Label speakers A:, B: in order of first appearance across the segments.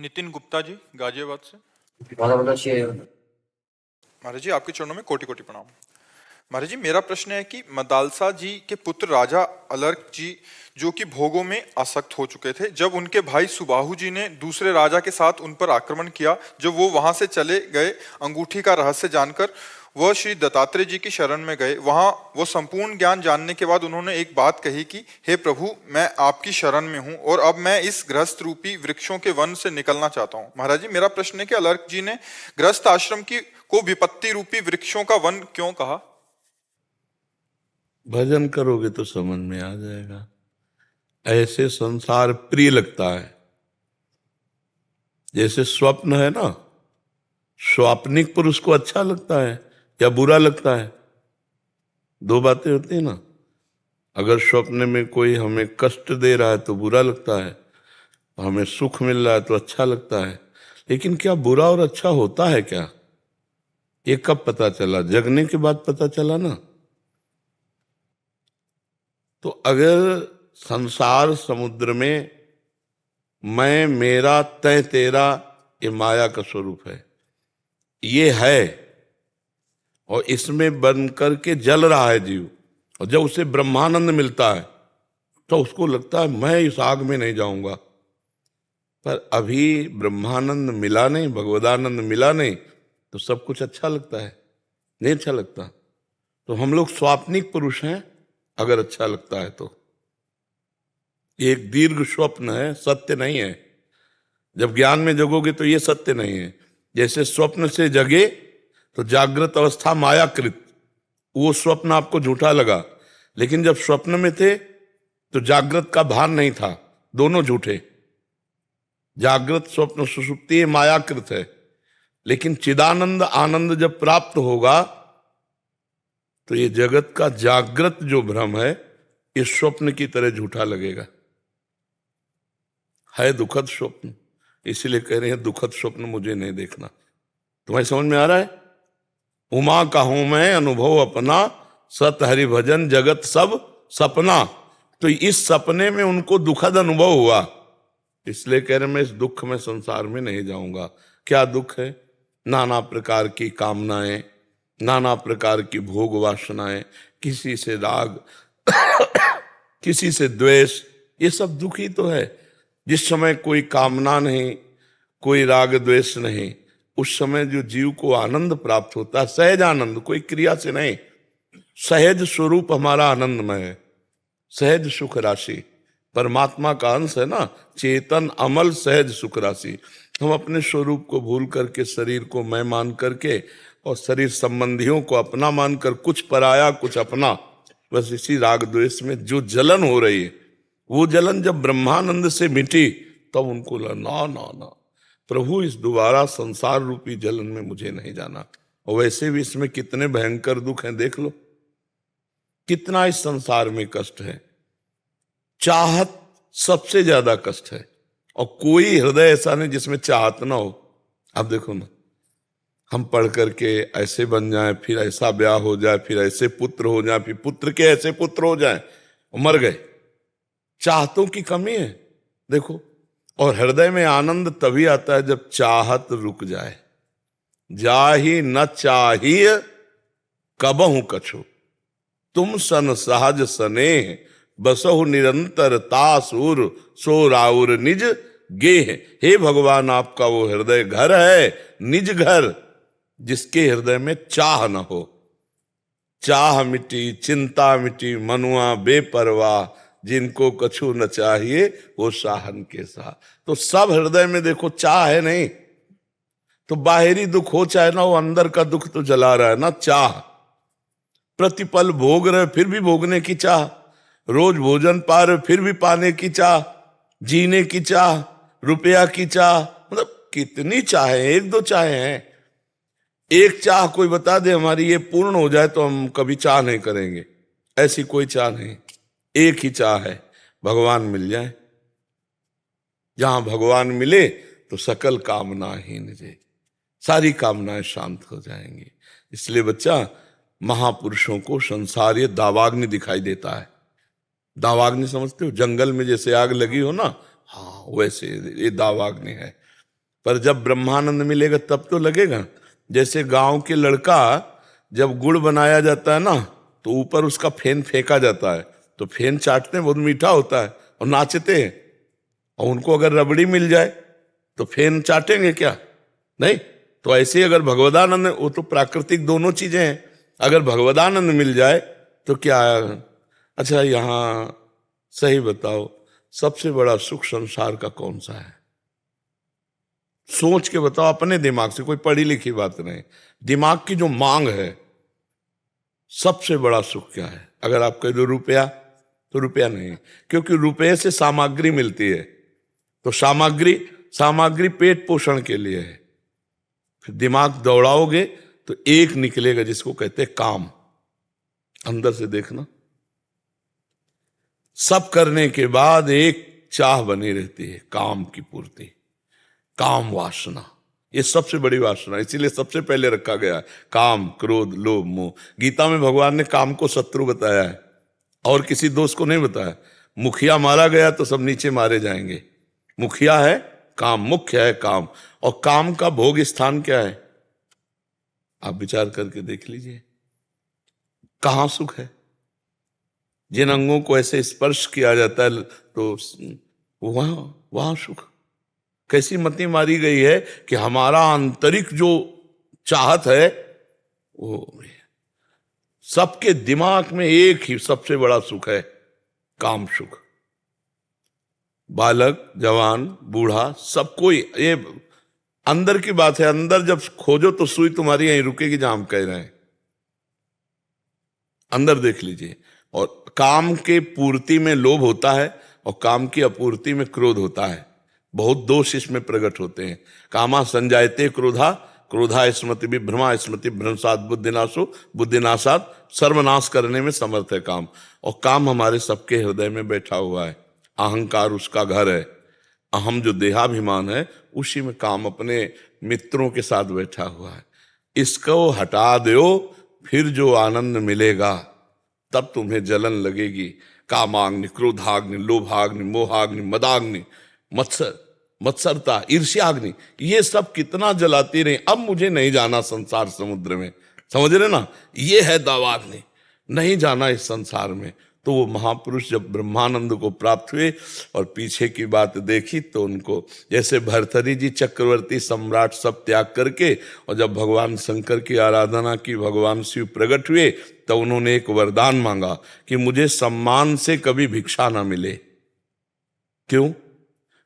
A: नितिन गुप्ता जी गाजियाबाद से।
B: बहुत बहुत अच्छी।
A: महाराज जी आपके चरणों में कोटि कोटि प्रणाम। महाराज जी मेरा प्रश्न है कि मदालसा जी के पुत्र राजा अलर्क जी जो कि भोगों में आसक्त हो चुके थे, जब उनके भाई सुबाहु जी ने दूसरे राजा के साथ उन पर आक्रमण किया, जब वो वहां से चले गए, अंगूठी का रहस्य जानकर वह श्री दत्तात्रेय जी की शरण में गए। वहां वो संपूर्ण ज्ञान जानने के बाद उन्होंने एक बात कही कि हे प्रभु, मैं आपकी शरण में हूं और अब मैं इस गृहस्थ रूपी वृक्षों के वन से निकलना चाहता हूं। महाराज जी मेरा प्रश्न है कि अलर्क जी ने गृहस्थ आश्रम की को विपत्ति रूपी वृक्षों का वन क्यों कहा?
C: भजन करोगे तो समझ में आ जाएगा। ऐसे संसार प्रिय लगता है, जैसे स्वप्न है ना, स्वाप्निक पुरुष को अच्छा लगता है या बुरा लगता है? दो बातें होती है ना। अगर स्वप्न में कोई हमें कष्ट दे रहा है तो बुरा लगता है, हमें सुख मिल रहा है तो अच्छा लगता है। लेकिन क्या बुरा और अच्छा होता है क्या? ये कब पता चला? जगने के बाद पता चला ना। तो अगर संसार समुद्र में मैं, मेरा, तय, तेरा, ये माया का स्वरूप है, ये है, और इसमें बन करके जल रहा है जीव, और जब उसे ब्रह्मानंद मिलता है तो उसको लगता है मैं इस आग में नहीं जाऊंगा। पर अभी ब्रह्मानंद मिला नहीं, भगवदानंद मिला नहीं, तो सब कुछ अच्छा लगता है? नहीं अच्छा लगता। तो हम लोग स्वाप्निक पुरुष हैं अगर अच्छा लगता है तो। एक दीर्घ स्वप्न है, सत्य नहीं है। जब ज्ञान में जगोगे तो ये सत्य नहीं है। जैसे स्वप्न से जगे तो जागृत अवस्था मायाकृत, वो स्वप्न आपको झूठा लगा, लेकिन जब स्वप्न में थे तो जागृत का भान नहीं था, दोनों झूठे। जागृत स्वप्न सुषुप्ति मायाकृत है, लेकिन चिदानंद आनंद जब प्राप्त होगा तो ये जगत का जागृत जो भ्रम है इस स्वप्न की तरह झूठा लगेगा। है दुखद स्वप्न, इसीलिए कह रहे हैं दुखद स्वप्न मुझे नहीं देखना। तुम्हें समझ में आ रहा है? उमा का हूं मैं अनुभव अपना, सत हरि भजन जगत सब सपना। तो इस सपने में उनको दुखद अनुभव हुआ, इसलिए कह रहे मैं इस दुख में संसार में नहीं जाऊंगा। क्या दुख है? नाना प्रकार की कामनाएं, नाना प्रकार की भोग वासनाएं, किसी से राग किसी से द्वेष, ये सब दुख ही तो है। जिस समय कोई कामना नहीं, कोई राग द्वेष नहीं, उस समय जो जीव को आनंद प्राप्त होता है, सहज आनंद, कोई क्रिया से नहीं, सहज स्वरूप हमारा आनंदमय है, सहज सुख राशि, परमात्मा का अंश है ना, चेतन अमल सहज सुख राशि। हम अपने स्वरूप को भूल करके शरीर को मैं मान करके और शरीर संबंधियों को अपना मानकर कुछ पराया कुछ अपना, बस इसी राग द्वेष में जो जलन हो रही है, वो जलन जब ब्रह्मानंद से मिटी तब उनको लगा ना ना ना प्रभु, इस दोबारा संसार रूपी जलन में मुझे नहीं जाना। और वैसे भी इसमें कितने भयंकर दुख हैं, देख लो कितना इस संसार में कष्ट है। चाहत सबसे ज्यादा कष्ट है, और कोई हृदय ऐसा नहीं जिसमें चाहत ना हो। अब देखो ना, हम पढ़ करके ऐसे बन जाएं, फिर ऐसा ब्याह हो जाए, फिर ऐसे पुत्र हो जाए, फिर पुत्र के ऐसे पुत्र हो जाएं, मर गए। चाहतों की कमी है देखो। और हृदय में आनंद तभी आता है जब चाहत रुक जाए। जाहि न चाहिए कबहु कछु, तुम सन सहज स्नेह, बसहु निरंतर तासुर, सो राउर निज गेह। हे भगवान, आपका वो हृदय घर है, निज घर, जिसके हृदय में चाह न हो। चाह मिटी, चिंता मिटी, मनुआ बेपरवाह, जिनको कछु न चाहिए वो साहन के साथ। तो सब हृदय में देखो चाह है नहीं, तो बाहरी दुख हो चाहे ना हो, अंदर का दुख तो जला रहा है ना, चाह। प्रतिपल भोग रहे फिर भी भोगने की चाह, रोज भोजन पा रहे फिर भी पाने की चाह, जीने की चाह, रुपया की चाह, मतलब कितनी चाहे, एक दो चाहे हैं। एक चाह कोई बता दे हमारी ये पूर्ण हो जाए तो हम कभी चाह नहीं करेंगे, ऐसी कोई चाह नहीं। एक ही चाह है, भगवान मिल जाए। जहां भगवान मिले तो सकल कामनाहीन जे, सारी कामनाएं शांत हो जाएंगी। इसलिए बच्चा, महापुरुषों को संसार ये दावाग्नि दिखाई देता है। दावाग्नि समझते हो? जंगल में जैसे आग लगी हो ना, हाँ वैसे ये दावाग्नि है। पर जब ब्रह्मानंद मिलेगा तब तो लगेगा। जैसे गांव के लड़का जब गुड़ बनाया जाता है ना, तो ऊपर उसका फेन फेंका जाता है, तो फेन चाटते हैं, बहुत मीठा होता है और नाचते हैं। और उनको अगर रबड़ी मिल जाए तो फेन चाटेंगे क्या? नहीं। तो ऐसे ही अगर भगवदानंद, वो तो प्राकृतिक दोनों चीजें हैं, अगर भगवदानंद मिल जाए तो क्या? अच्छा यहां सही बताओ, सबसे बड़ा सुख संसार का कौन सा है? सोच के बताओ अपने दिमाग से, कोई पढ़ी लिखी बात नहीं, दिमाग की जो मांग है, सबसे बड़ा सुख क्या है? अगर आप कह दो रुपया, तो रुपया नहीं, क्योंकि रुपये से सामग्री मिलती है, तो सामग्री पेट पोषण के लिए है। फिर दिमाग दौड़ाओगे तो एक निकलेगा जिसको कहते हैं काम। अंदर से देखना, सब करने के बाद एक चाह बनी रहती है, काम की पूर्ति, काम वासना। ये सबसे बड़ी वासना, इसीलिए सबसे पहले रखा गया है काम, क्रोध, लोभ, मोह। गीता में भगवान ने काम को शत्रु बताया है और किसी दोस्त को नहीं बताया। मुखिया मारा गया तो सब नीचे मारे जाएंगे। मुखिया है काम, मुख्य है काम। और काम का भोग स्थान क्या है? आप विचार करके देख लीजिए, कहां सुख है? जिन अंगों को ऐसे स्पर्श किया जाता है तो वहां सुख। कैसी मति मारी गई है कि हमारा आंतरिक जो चाहत है वो, सबके दिमाग में एक ही सबसे बड़ा सुख है, काम सुख। बालक, जवान, बूढ़ा, सबको ये अंदर की बात है। अंदर जब खोजो तो सुई तुम्हारी यहीं रुकेगी जहां हम कह रहे हैं। अंदर देख लीजिए। और काम के पूर्ति में लोभ होता है और काम की अपूर्ति में क्रोध होता है। बहुत दोष इसमें प्रकट होते हैं। कामा संजायते क्रोधा, क्रोधा स्मृति विभ्रमा, स्मृति भ्रंशात बुद्धिनाशो, बुद्धिनाशात सर्वनाश करने में समर्थ है काम। और काम हमारे सबके हृदय में बैठा हुआ है। अहंकार उसका घर है, अहम जो देहाभिमान है उसी में काम अपने मित्रों के साथ बैठा हुआ है। इसको हटा दो, फिर जो आनंद मिलेगा तब तुम्हें जलन लगेगी। कामाग्नि, क्रोधाग्नि, लोभाग्नि, मोहाग्नि, मदाग्नि, मत्सरता, ईर्ष्याग्नि, ये सब कितना जलाती रही। अब मुझे नहीं जाना संसार समुद्र में, समझ रहे ना? ये है दावाग्नि, नहीं जाना इस संसार में। तो वो महापुरुष जब ब्रह्मानंद को प्राप्त हुए और पीछे की बात देखी तो उनको, जैसे भर्तरी जी चक्रवर्ती सम्राट सब त्याग करके और जब भगवान शंकर की आराधना की, भगवान शिव प्रकट हुए, तो उन्होंने एक वरदान मांगा कि मुझे सम्मान से कभी भिक्षा ना मिले। क्यों?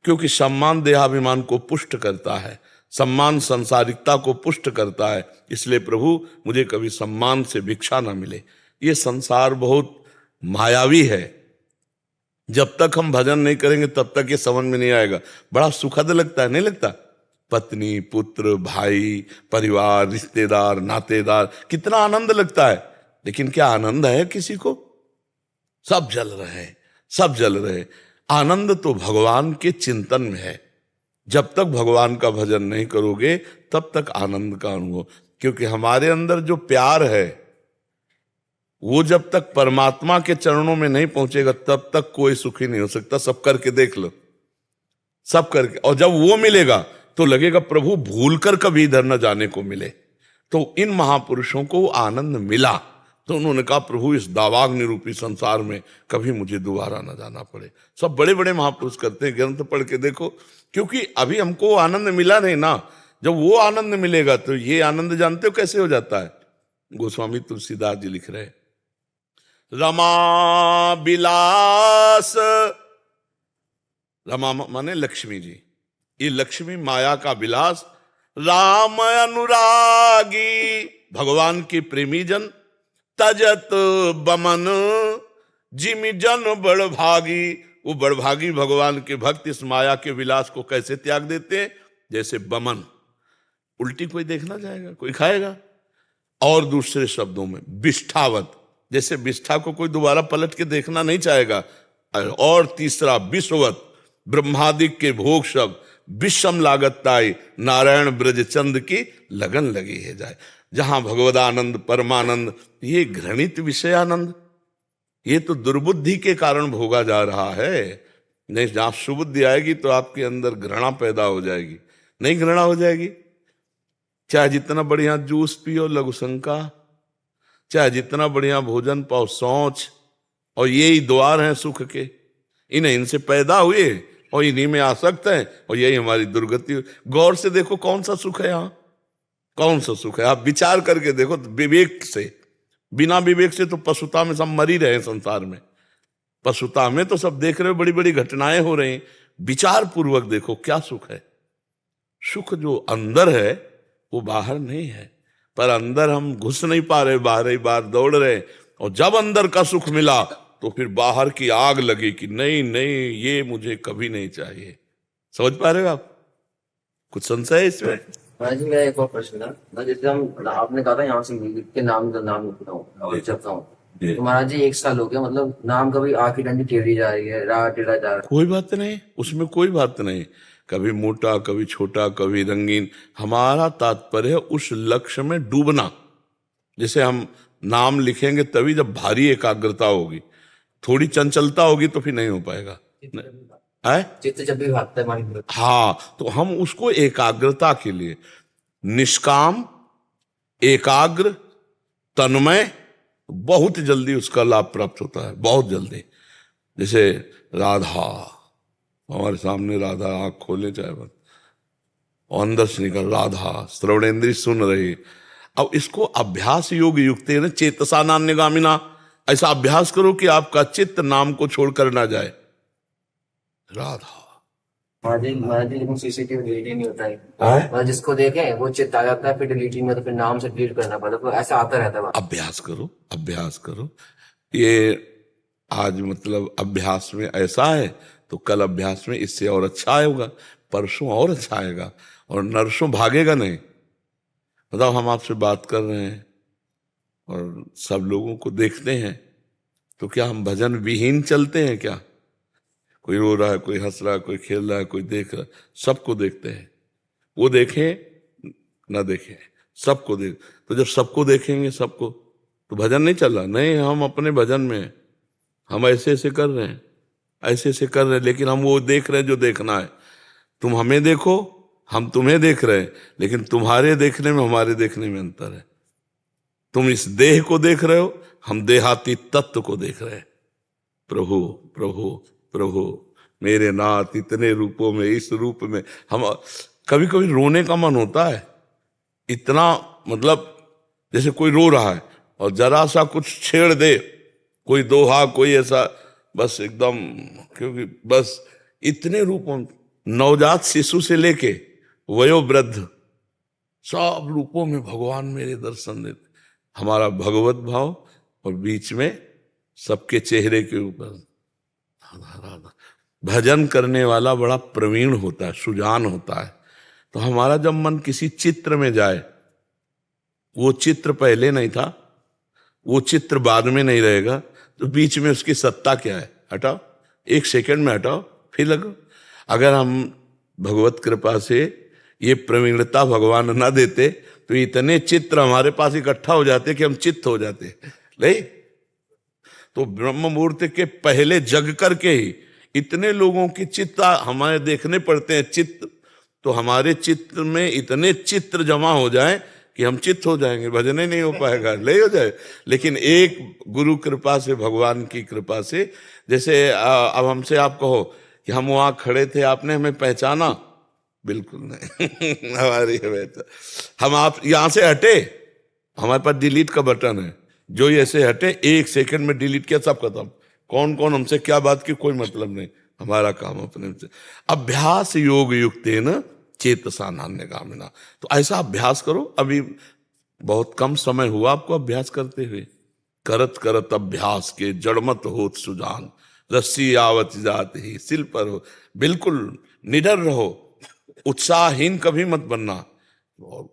C: क्योंकि सम्मान देहाभिमान को पुष्ट करता है, सम्मान संसारिकता को पुष्ट करता है। इसलिए प्रभु मुझे कभी सम्मान से भिक्षा ना मिले। ये संसार बहुत मायावी है। जब तक हम भजन नहीं करेंगे तब तक ये समझ में नहीं आएगा। बड़ा सुखद लगता है, नहीं लगता? पत्नी, पुत्र, भाई, परिवार, रिश्तेदार, नातेदार, कितना आनंद लगता है। लेकिन क्या आनंद है किसी को? सब जल रहे, सब जल रहे। आनंद तो भगवान के चिंतन में है। जब तक भगवान का भजन नहीं करोगे तब तक आनंद का अनुभव, क्योंकि हमारे अंदर जो प्यार है वो जब तक परमात्मा के चरणों में नहीं पहुंचेगा तब तक कोई सुखी नहीं हो सकता। सब करके देख लो, सब करके। और जब वो मिलेगा तो लगेगा प्रभु भूल कर कभी इधर न जाने को मिले। तो इन महापुरुषों को आनंद मिला तो उन्होंने कहा प्रभु इस दावाग्नि रूपी संसार में कभी मुझे दोबारा न जाना पड़े। सब बड़े बड़े महापुरुष करते हैं, ग्रंथ पढ़ के देखो। क्योंकि अभी हमको आनंद मिला नहीं ना, जब वो आनंद मिलेगा तो ये आनंद जानते हो कैसे हो जाता है? गोस्वामी तुलसीदास जी लिख रहे हैं, रमा बिलास, रमा माने लक्ष्मी जी, ये लक्ष्मी माया का विलास। राम अनुरागी, भगवान के प्रेमी जन, तजत बमन जिमि जन बड़भागी। वो बड़भागी भगवान के भक्त इस माया के विलास को कैसे त्याग देते हैं? जैसे बमन, उल्टी कोई देखना चाहेगा, कोई खाएगा। और दूसरे शब्दों में विष्ठावत, जैसे विष्ठा को कोई दोबारा पलट के देखना नहीं चाहेगा। और तीसरा विश्ववत, ब्रह्मादिक के भोग शब्द, विषम लागत ताई, नारायण ब्रज चंद की लगन लगी है जाए। जहां भगवदानंद, परमानंद, ये घृणित विषयानंद, ये तो दुर्बुद्धि के कारण भोगा जा रहा है। नहीं, जहां सुबुद्धि आएगी तो आपके अंदर घृणा पैदा हो जाएगी, नहीं घृणा हो जाएगी? चाहे जितना बढ़िया जूस पियो लघु शंका, चाहे जितना बढ़िया भोजन पाओ सोच, और यही द्वार हैं सुख के, इनसे पैदा हुए और इन्हीं में आसक्त हैं, और यही हमारी दुर्गति। गौर से देखो कौन सा सुख है यहाँ, कौन सा सुख है? आप विचार करके देखो विवेक से। बिना विवेक से तो पशुता में सब मर ही रहे हैं संसार में। पशुता में तो सब देख रहे हो, बड़ी बड़ी घटनाएं हो रही। विचार पूर्वक देखो क्या सुख है। सुख जो अंदर है वो बाहर नहीं है, पर अंदर हम घुस नहीं पा रहे, बाहर ही बाहर दौड़ रहे। और जब अंदर का सुख मिला तो फिर बाहर की आग लगी कि नहीं नहीं ये मुझे कभी नहीं चाहिए। समझ पा रहे हो आप? कुछ संशय है इसमें?
B: हाँ जी, मेरा एक और प्रश्न था। जैसे हम आपने कहा था यहाँ से लिख के नाम लिखता हूँ और जपता हूँ, तो महाराज जी 1 साल हो गया, मतलब नाम कभी आँख की डंडी टेढ़ी जा रही है, राह टेढ़ा जा रहा है।
C: कोई बात नहीं, उसमें कोई बात नहीं। कभी मोटा, कभी छोटा, कभी रंगीन। हमारा तात्पर्य है उस लक्ष्य में डूबना। जैसे हम नाम लिखेंगे तभी जब भारी एकाग्रता होगी, थोड़ी चंचलता होगी तो फिर नहीं हो पाएगा है?
B: चित्त जब भी भागता है हमारी।
C: हाँ, तो हम उसको एकाग्रता के लिए निष्काम, एकाग्र, तन्मय, बहुत जल्दी उसका लाभ प्राप्त होता है, बहुत जल्दी। जैसे राधा, हमारे सामने राधा, आंख खोले चाहे बंद, और अंदर से निकल राधा, श्रवणेन्द्रिय सुन रही। अब इसको अभ्यास योग युक्त है ना, चेतसा नान्यगामिना। ऐसा अभ्यास करो कि आपका चित्त नाम को छोड़कर ना जाए। राधा
B: महाराज जी लेकिन सीसीटीवी डिलीट ही नहीं होता है। मतलब जिसको देखे वो चित्त आ जाता है, फिर डिलीट में तो फिर नाम से डिलीट करना पड़ता है, तो ऐसा आता रहता है।
C: अभ्यास करो, अभ्यास करो। ये आज मतलब अभ्यास में ऐसा है तो कल अभ्यास में इससे और अच्छा आएगा, परसों और अच्छा आएगा, और नरसों भागेगा नहीं। मतलब हम आपसे बात कर रहे हैं और सब लोगों को देखते हैं, तो क्या हम भजन विहीन चलते हैं क्या? कोई रो रहा है, कोई हंस रहा है, कोई खेल रहा है, कोई देख रहा है, सबको देखते हैं। वो देखें ना देखें, सबको देख। तो जब सबको देखेंगे सबको, तो भजन नहीं चल रहा। नहीं, हम अपने भजन में हैं, हम ऐसे ऐसे कर रहे हैं, ऐसे ऐसे कर रहे हैं, लेकिन हम वो देख रहे हैं जो देखना है। तुम हमें देखो, हम तुम्हें देख रहे हैं, लेकिन तुम्हारे देखने में हमारे देखने में अंतर है। तुम इस देह को देख रहे हो, हम देहाती तत्व को देख रहे हैं। प्रभु प्रभु प्रभु मेरे नाथ इतने रूपों में, इस रूप में। हम कभी कभी रोने का मन होता है, इतना मतलब जैसे कोई रो रहा है और जरा सा कुछ छेड़ दे, कोई दोहा, कोई ऐसा, बस एकदम, क्योंकि बस इतने रूपों, नवजात शिशु से लेके वयोवृद्ध, सब रूपों में भगवान मेरे दर्शन देते। हमारा भगवत भाव, और बीच में सबके चेहरे के ऊपर भजन करने वाला बड़ा प्रवीण होता है, सुजान होता है। तो हमारा जब मन किसी चित्र में जाए, वो चित्र पहले नहीं था, वो चित्र बाद में नहीं रहेगा, तो बीच में उसकी सत्ता क्या है? हटाओ, 1 सेकंड में हटाओ, फिर लगो। अगर हम भगवत कृपा से ये प्रवीणता भगवान ना देते तो इतने चित्र हमारे पास इकट्ठा हो जाते कि हम चित्त हो जाते। नहीं तो ब्रह्म मुहूर्त के पहले जग करके ही इतने लोगों की चित्त हमारे देखने पड़ते हैं। चित्त तो हमारे चित्त में इतने चित्र जमा हो जाए कि हम चित्त हो जाएंगे, भजन ही नहीं हो पाएगा, ले हो जाए। लेकिन एक गुरु कृपा से, भगवान की कृपा से, जैसे अब हमसे आप कहो कि हम वहां खड़े थे, आपने हमें पहचाना? बिल्कुल नहीं हमारी हम आप यहां से हटे, हमारे पास डिलीट का बटन है, जो ये ऐसे हटे 1 सेकंड में डिलीट किया, सब खत्म। कौन कौन हमसे क्या बात की कोई मतलब नहीं, हमारा काम अपने से। अभ्यास योग युक्त है ना, चेतसा नान्यगामिना। तो ऐसा अभ्यास करो। अभी बहुत कम समय हुआ आपको अभ्यास करते हुए। करत करत अभ्यास के जड़मत होत सुजान, रस्सी आवत जात ही सिल पर हो। बिल्कुल निडर रहो, उत्साहहीन कभी मत बनना,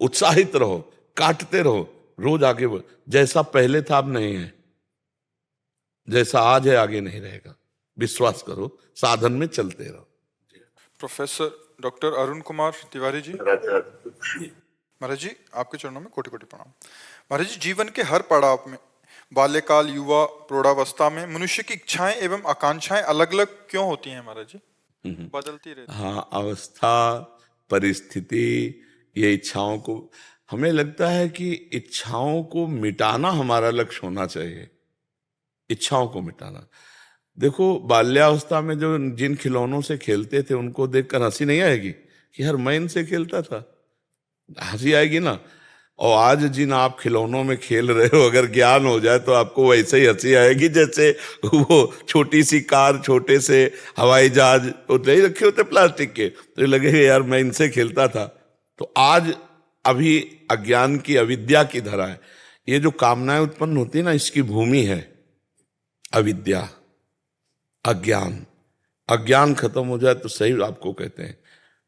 C: उत्साहित रहो, काटते रहो, रोज आगे बढ़। जैसा पहले था अब नहीं है, जैसा आज है आगे नहीं रहेगा। विश्वास करो, साधन में चलते रहो।
A: Professor doctor Arun Kumar Tiwari ji. महाराज जी आपके चरणों में कोटि कोटि प्रणाम। महाराज जी, जीवन के हर पड़ाव में, बाल्यकाल, युवा, प्रौढ़ावस्था में मनुष्य की इच्छाएं एवं आकांक्षाएं अलग अलग क्यों होती हैं महाराज जी? बदलती रहती।
C: हाँ, अवस्था, परिस्थिति, ये इच्छाओं को, हमें लगता है कि इच्छाओं को मिटाना हमारा लक्ष्य होना चाहिए, इच्छाओं को मिटाना। देखो, बाल्यावस्था में जो जिन खिलौनों से खेलते थे उनको देखकर हंसी नहीं आएगी कि यार मैं इनसे खेलता था? हंसी आएगी ना। और आज जिन आप खिलौनों में खेल रहे हो, अगर ज्ञान हो जाए तो आपको वैसे ही हंसी आएगी जैसे वो छोटी सी कार, छोटे से हवाई जहाज होते ही रखे होते प्लास्टिक के, तो लगेगा यार मैं इनसे खेलता था। तो आज अभी अज्ञान की, अविद्या की धरा है। ये जो कामनाएं उत्पन्न होती है ना, इसकी भूमि है अविद्या, अज्ञान। अज्ञान खत्म हो जाए तो सही आपको कहते हैं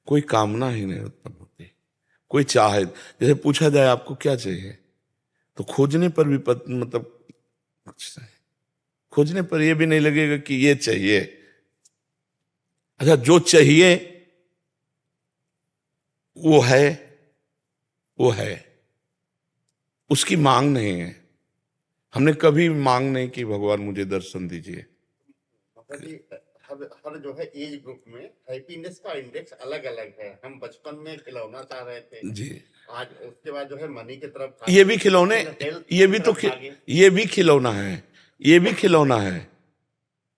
C: कोई कामना ही नहीं उत्पन्न होती, कोई चाहे। जैसे पूछा जाए आपको क्या चाहिए, तो खोजने पर भी मतलब खोजने पर यह भी नहीं लगेगा कि ये चाहिए। अच्छा, जो चाहिए वो है, वो है, उसकी मांग नहीं है। हमने कभी मांग नहीं की भगवान मुझे दर्शन दीजिए।
D: हर जो है एज ग्रुप में हैप्पीनेस का इंडेक्स अलग अलग है। हम बचपन में खिलौना चाह रहे थे
C: जी,
D: आज उसके बाद जो है मनी की तरफ,
C: ये भी खिलौने, ये भी तो ये भी खिलौना है, ये भी खिलौना है।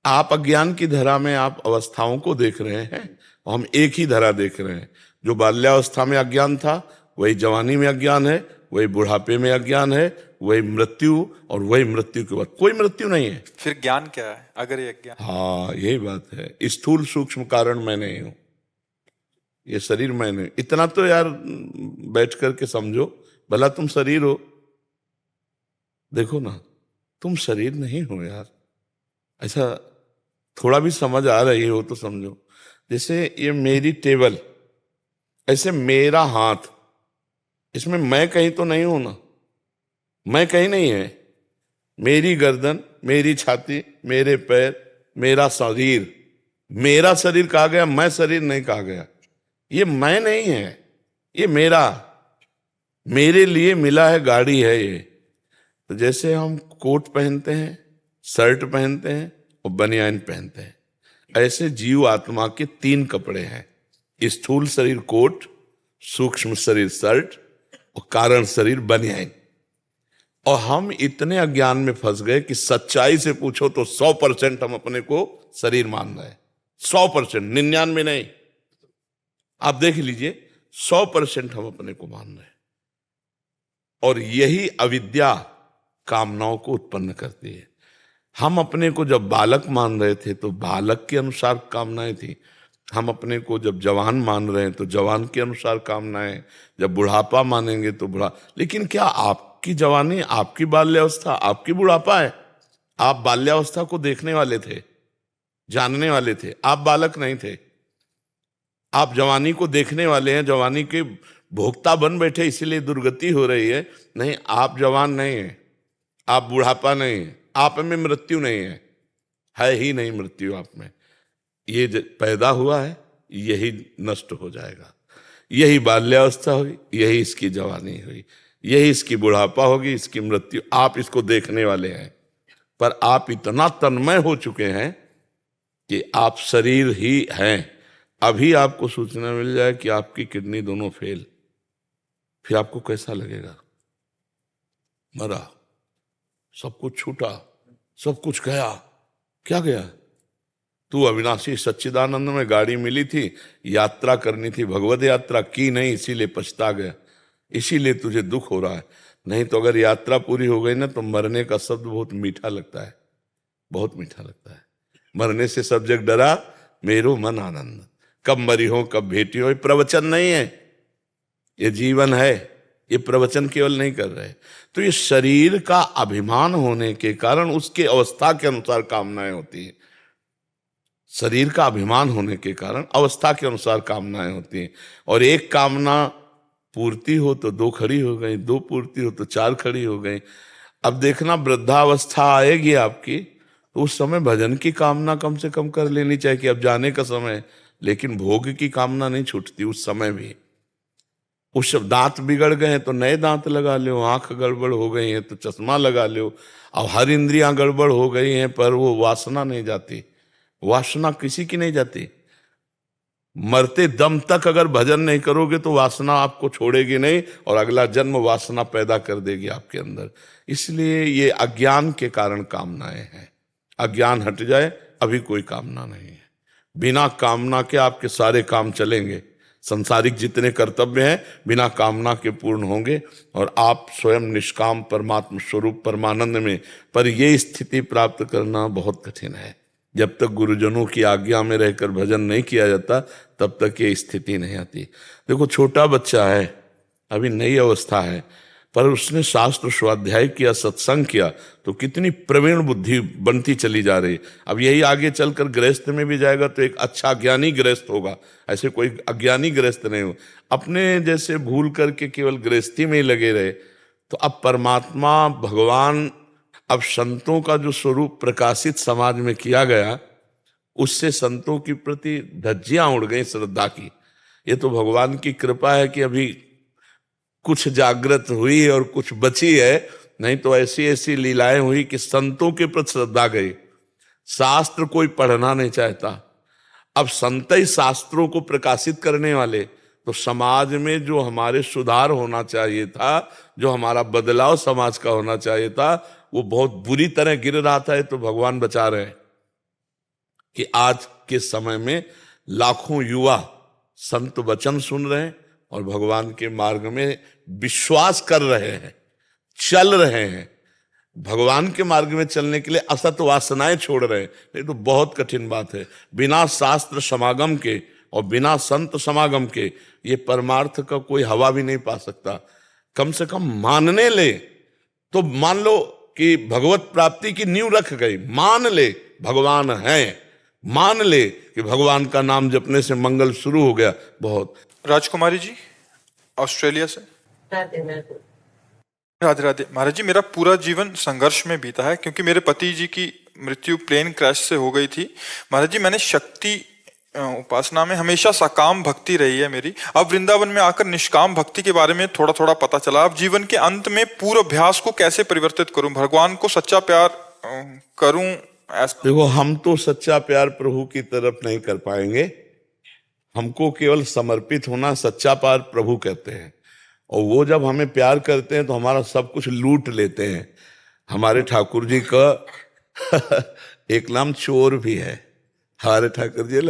C: आप अज्ञान की धरा में आप अवस्थाओं को देख रहे हैं और हम एक ही धरा देख रहे हैं। जो बाल्यावस्था में अज्ञान था वही जवानी में अज्ञान है, वही बुढ़ापे में अज्ञान है, वही मृत्यु, और वही मृत्यु के बाद कोई मृत्यु नहीं है।
A: फिर ज्ञान क्या है अगर ये अज्ञान?
C: हाँ, यही बात है। स्थूल सूक्ष्म कारण मैं नहीं हूं, ये शरीर मैं नहीं। इतना तो यार बैठ करके समझो, भला तुम शरीर हो, देखो ना, तुम शरीर नहीं हो यार। ऐसा थोड़ा भी समझ आ रही हो तो समझो। जैसे ये मेरी टेबल, ऐसे मेरा हाथ, इसमें मैं कहीं तो नहीं हूं ना, मैं कहीं नहीं है। मेरी गर्दन, मेरी छाती, मेरे पैर, मेरा शरीर, मेरा शरीर कहा गया, मैं शरीर नहीं कहा गया। ये मैं नहीं है, ये मेरा, मेरे लिए मिला है, गाड़ी है ये। तो जैसे हम कोट पहनते हैं, शर्ट पहनते हैं और बनियान पहनते हैं, ऐसे जीव आत्मा के 3 कपड़े हैं। स्थूल शरीर कोट, सूक्ष्म शरीर शर्ट और कारण शरीर बनियान। और हम इतने अज्ञान में फंस गए कि सच्चाई से पूछो तो 100% हम अपने को शरीर मान रहे हैं। 100%, 99 नहीं, आप देख लीजिए, 100% हम अपने को मान रहे हैं। और यही अविद्या कामनाओं को उत्पन्न करती है। हम अपने को जब बालक मान रहे थे तो बालक के अनुसार कामनाएं थी, हम अपने को जब जवान मान रहे हैं तो जवान के अनुसार कामनाएं, जब बुढ़ापा मानेंगे तो बुढ़ा। लेकिन क्या आपकी जवानी, आपकी बाल्यावस्था, आपकी बुढ़ापा है? आप बाल्यावस्था को देखने वाले थे, जानने वाले थे, आप बालक नहीं थे। आप जवानी को देखने वाले हैं, जवानी के भोक्ता बन बैठे, इसीलिए दुर्गति हो रही है। नहीं, आप जवान नहीं है, आप बुढ़ापा नहीं है, आप में मृत्यु नहीं है ही नहीं मृत्यु आप में। ये पैदा हुआ है, यही नष्ट हो जाएगा। यही बाल्यावस्था हुई, यही इसकी जवानी हुई, यही इसकी बुढ़ापा होगी, इसकी मृत्यु। आप इसको देखने वाले हैं, पर आप इतना तन्मय हो चुके हैं कि आप शरीर ही हैं। अभी आपको सूचना मिल जाए कि आपकी किडनी दोनों फेल, फिर आपको कैसा लगेगा? मरा, सब कुछ छूटा, सब कुछ गया। क्या गया? तू अविनाशी सच्चिदानंद में गाड़ी मिली थी, यात्रा करनी थी, भगवत यात्रा की नहीं, इसीलिए पछता गया, इसीलिए तुझे दुख हो रहा है। नहीं तो अगर यात्रा पूरी हो गई ना तो मरने का शब्द बहुत मीठा लगता है, बहुत मीठा लगता है। मरने से सब जग डरा, मेरो मन आनंद। कब मरी हो, कब भेटी हो, ये प्रवचन नहीं है, ये जीवन है। ये प्रवचन केवल नहीं कर रहे। तो ये शरीर का अभिमान होने के कारण उसके अवस्था के अनुसार कामनाएं होती हैं। शरीर का अभिमान होने के कारण अवस्था के अनुसार कामनाएं होती हैं। और एक कामना पूर्ति हो तो 2 खड़ी हो गई, 2 पूर्ति हो तो 4 खड़ी हो गई। अब देखना, वृद्धावस्था आएगी आपकी तो उस समय भजन की कामना कम से कम कर लेनी चाहिए कि अब जाने का समय। लेकिन भोग की कामना नहीं छूटती उस समय भी। उस दांत बिगड़ गए हैं तो नए दांत लगा लो, आंख गड़बड़ हो गई है तो चश्मा लगा लो। अब हर इंद्रियां गड़बड़ हो गई हैं पर वो वासना नहीं जाती। वासना किसी की नहीं जाती। मरते दम तक अगर भजन नहीं करोगे तो वासना आपको छोड़ेगी नहीं और अगला जन्म वासना पैदा कर देगी आपके अंदर। इसलिए ये अज्ञान के कारण कामनाएं हैं। अज्ञान हट जाए अभी कोई कामना नहीं है। बिना कामना के आपके सारे काम चलेंगे। संसारिक जितने कर्तव्य हैं बिना कामना के पूर्ण होंगे और आप स्वयं निष्काम परमात्म स्वरूप परमानंद में। पर ये स्थिति प्राप्त करना बहुत कठिन है। जब तक गुरुजनों की आज्ञा में रहकर भजन नहीं किया जाता तब तक ये स्थिति नहीं आती। देखो, छोटा बच्चा है, अभी नई अवस्था है, पर उसने शास्त्र स्वाध्याय किया, सत्संग किया तो कितनी प्रवीण बुद्धि बनती चली जा रही। अब यही आगे चलकर गृहस्थ में भी जाएगा तो एक अच्छा ज्ञानी गृहस्थ होगा, ऐसे कोई अज्ञानी गृहस्थ नहीं हो। अपने जैसे भूल करके केवल गृहस्थी में ही लगे रहे तो अब परमात्मा भगवान, अब संतों का जो स्वरूप प्रकाशित समाज में किया गया उससे संतों के प्रति धज्जियां उड़ गई श्रद्धा की। ये तो भगवान की कृपा है कि अभी कुछ जागृत हुई है और कुछ बची है, नहीं तो ऐसी ऐसी लीलाएं हुई कि संतों के प्रति श्रद्धा गई। शास्त्र कोई पढ़ना नहीं चाहता, अब संत ही शास्त्रों को प्रकाशित करने वाले, तो समाज में जो हमारे सुधार होना चाहिए था, जो हमारा बदलाव समाज का होना चाहिए था, वो बहुत बुरी तरह गिर रहा था। तो भगवान बचा रहे हैं कि आज के समय में लाखों युवा संत वचन सुन रहे हैं और भगवान के मार्ग में विश्वास कर रहे हैं, चल रहे हैं। भगवान के मार्ग में चलने के लिए असत वासनाएं छोड़ रहे हैं। नहीं तो बहुत कठिन बात है। बिना शास्त्र समागम के और बिना संत समागम के ये परमार्थ का कोई हवा भी नहीं पा सकता। कम से कम मानने ले तो मान लो कि भगवत प्राप्ति की नींव रख गई। मान ले भगवान है, मान ले कि भगवान का नाम जपने से मंगल शुरू हो गया। बहुत।
A: राजकुमारी जी ऑस्ट्रेलिया से। राधे राधे। महाराज जी, मेरा पूरा जीवन संघर्ष में बीता है क्योंकि मेरे पति जी की मृत्यु प्लेन क्रैश से हो गई थी। महाराज जी, मैंने शक्ति उपासना में हमेशा सकाम भक्ति रही है मेरी। अब वृंदावन में आकर निष्काम भक्ति के बारे में थोड़ा थोड़ा पता चला। अब जीवन के अंत में पूर्वाभ्यास को कैसे परिवर्तित करूं, भगवान को सच्चा प्यार करूं।
C: देखो, हम तो सच्चा प्यार प्रभु की तरफ नहीं कर पाएंगे। हमको केवल समर्पित होना सच्चा प्यार प्रभु कहते हैं। और वो जब हमें प्यार करते हैं तो हमारा सब कुछ लूट लेते हैं। हमारे ठाकुर जी का एक नाम चोर भी है। हमारे ठाकुर जी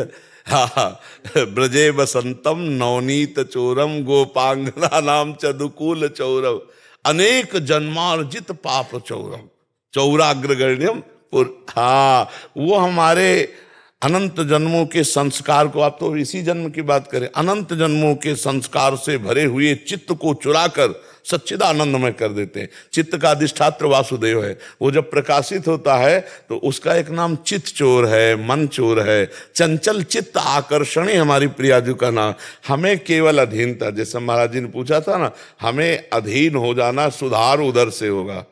C: ब्रजे बसंतम नवनीत चोरम गोपांगना नाम चदुकूल चौरव अनेक जन्मार्जित पाप चौरम चौराग्रगण्यम। हाँ, वो हमारे अनंत जन्मों के संस्कार को, आप तो इसी जन्म की बात करें, अनंत जन्मों के संस्कार से भरे हुए चित्त को चुराकर सच्चिदानंदमय कर देते हैं। चित्त का अधिष्ठात्र वासुदेव है। वो जब प्रकाशित होता है तो उसका एक नाम चित्त चोर है, मन चोर है। चंचल चित्त आकर्षणी हमारी प्रियाजू का नाम। हमें केवल अधीनता, जैसे महाराज जी ने पूछा था ना, हमें अधीन हो जाना, सुधार उधर से होगा।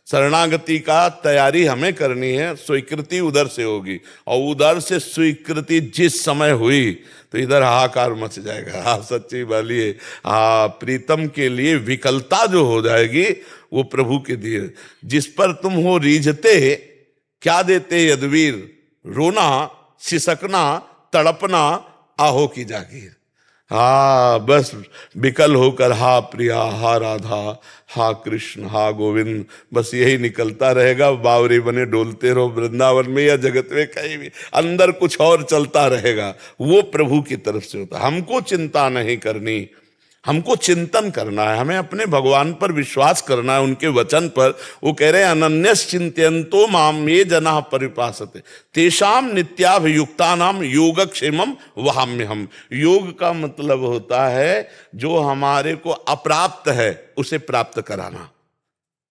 C: शरणागति का तैयारी हमें करनी है, स्वीकृति उधर से होगी। और उधर से स्वीकृति जिस समय हुई तो इधर हाहाकार मच जाएगा। हाँ, सच्ची वाली है। हाँ, प्रीतम के लिए विकलता जो हो जाएगी वो प्रभु के दिए। जिस पर तुम हो रीझते क्या देते यदवीर, रोना सिसकना तड़पना आहो की जागीर। हाँ, बस विकल होकर हा प्रिया, हा राधा, हा कृष्ण, हा गोविंद, बस यही निकलता रहेगा। बावरी बने डोलते रहो वृंदावन में या जगत में, कहीं भी अंदर कुछ और चलता रहेगा। वो प्रभु की तरफ से होता। हमको चिंता नहीं करनी, हमको चिंतन करना है। हमें अपने भगवान पर विश्वास करना है, उनके वचन पर। वो कह रहे हैं अनन्यस चिंतयन्तो माम ये जना परिपासते तेषाम नित्याभियुक्तानाम योगक्षेमम वहाम्यहम्। योग का मतलब होता है जो हमारे को अप्राप्त है उसे प्राप्त कराना।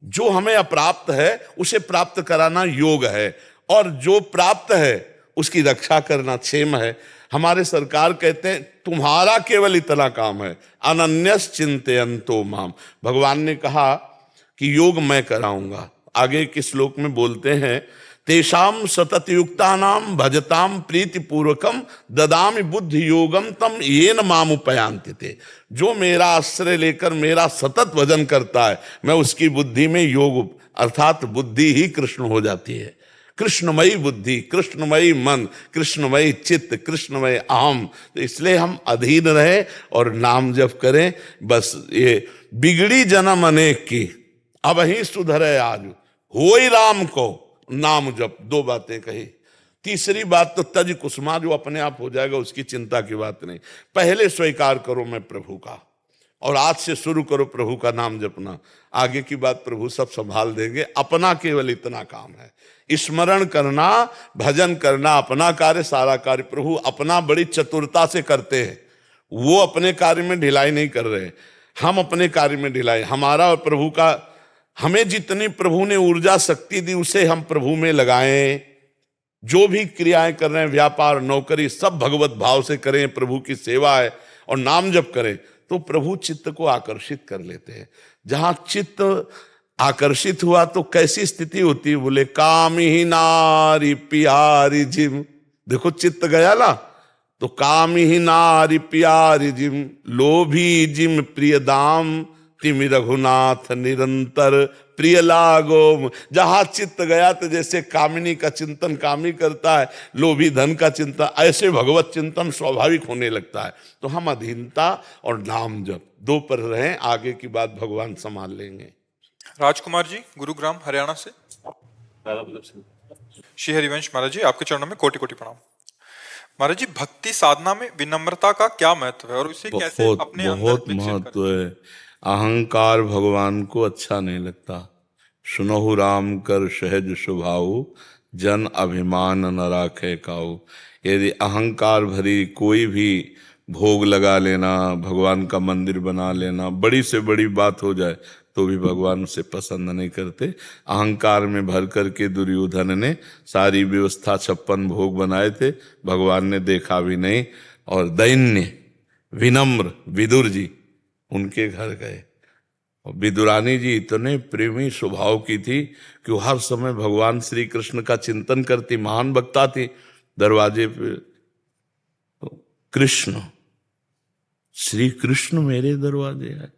C: जो हमें अप्राप्त है उसे प्राप्त कराना योग है, और जो प्राप्त है उसकी रक्षा करना क्षेम है। हमारे सरकार कहते हैं तुम्हारा केवल इतना काम है, अनन्यस चिंतयन्तो माम। भगवान ने कहा कि योग मैं कराऊंगा। आगे के श्लोक में बोलते हैं तेषाम सतत युक्तानाम भजताम प्रीति पूर्वकम ददामि बुद्धि योगम तम येन माम उपयांति ते। जो मेरा आश्रय लेकर मेरा सतत भजन करता है, मैं उसकी बुद्धि में योग अर्थात बुद्धि ही कृष्ण हो जाती है। कृष्णमयी बुद्धि, कृष्णमयी मन, कृष्णमयी चित्त, कृष्णमय अहम। तो इसलिए हम अधीन रहे और नाम जप करें। बस ये बिगड़ी जन्म अनेक की, अब ही सुधरे आज, होई राम को नाम जप। दो बातें कही। तीसरी बात तो तज कुसुमा, जो अपने आप हो जाएगा उसकी चिंता की बात नहीं। पहले स्वीकार करो मैं प्रभु का, और आज से शुरू करो प्रभु का नाम जपना। आगे की बात प्रभु सब संभाल देंगे। अपना केवल इतना काम है, स्मरण करना, भजन करना, अपना कार्य, सारा कार्य प्रभु अपना बड़ी चतुरता से करते हैं। वो अपने कार्य में ढिलाई नहीं कर रहे, हम अपने कार्य में ढिलाई। हमारा और प्रभु का, हमें जितनी प्रभु ने ऊर्जा शक्ति दी उसे हम प्रभु में लगाएं। जो भी क्रियाएं कर रहे हैं, व्यापार, नौकरी, सब भगवत भाव से करें। प्रभु की सेवा है और नाम जप करें तो प्रभु चित्त को आकर्षित कर लेते हैं। जहां चित्त आकर्षित हुआ तो कैसी स्थिति होती है? बोले काम ही नारी प्यारी जिम। देखो चित्त गया ना, तो काम ही नारी प्यारी जिम, लोभी जिम प्रिय दाम, तिमि रघुनाथ निरंतर प्रिय लागो। जहां चित्त गया तो जैसे कामिनी का चिंतन कामी करता है, लोभी धन का चिंतन, ऐसे भगवत चिंतन स्वाभाविक होने लगता है। तो हम अधीनता और नाम जप दो पर रहें, आगे की बात भगवान संभाल लेंगे।
A: राजकुमार जी, गुरुग्राम हरियाणा से। श्री हरिवंश महाराज जी, आपके चरणों में कोटि कोटि प्रणाम। महाराज जी, भक्ति साधना में विनम्रता का क्या महत्व है और उसे कैसे
C: बहुत
A: अपने अंदर
C: बहुत
A: विकसित
C: महत्व
A: करें?
C: है। अहंकार भगवान को अच्छा नहीं लगता। सुनहु राम कर सहज स्वभाव, जन अभिमान न राखे काऊ। यदि अहंकार भरी कोई भी भोग लगा लेना, भगवान का मंदिर बना लेना, बड़ी से बड़ी बात हो जाए तो भी भगवान उसे पसंद नहीं करते। अहंकार में भर करके दुर्योधन ने सारी व्यवस्था 56 भोग बनाए थे, भगवान ने देखा भी नहीं। और दैन्य विनम्र विदुर जी उनके घर गए, और विदुरानी जी इतने प्रेमी स्वभाव की थी कि वो हर समय भगवान श्री कृष्ण का चिंतन करती, महान वक्ता थी। दरवाजे पे कृष्ण, श्री कृष्ण मेरे दरवाजे है।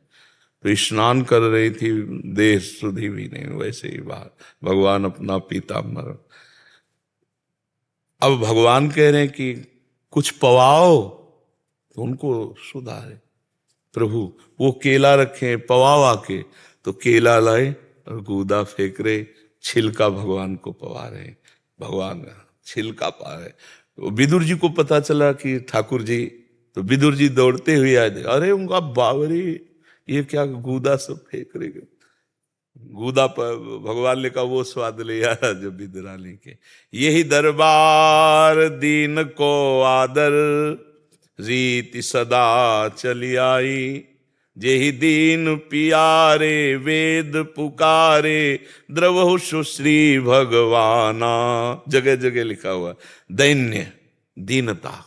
C: तो स्नान कर रही थी, देह सुधी भी नहीं, वैसे ही बाहर भगवान अपना पीताम्बर। अब भगवान कह रहे हैं कि कुछ पवाओ, तो उनको सुधारे। प्रभु वो केला रखे, पवाओ आके, तो केला लाए और गूदा फेंक रहे, छिलका भगवान को पवा रहे। भगवान छिलका पा रहे। तो विदुर जी को पता चला कि ठाकुर जी, तो विदुर जी दौड़ते हुए आए। अरे उनका बावरी, ये क्या गूदा सब फेंक रहे। गूदा पर भगवान ने कहा वो स्वाद ले आया जो विदुरानी के। यही दरबार दीन को आदर, रीति सदा चली आई। जेहि दीन पियारे वेद पुकारे, द्रवहु सुश्री भगवाना। जगह जगह लिखा हुआ दैन्य, दीनता।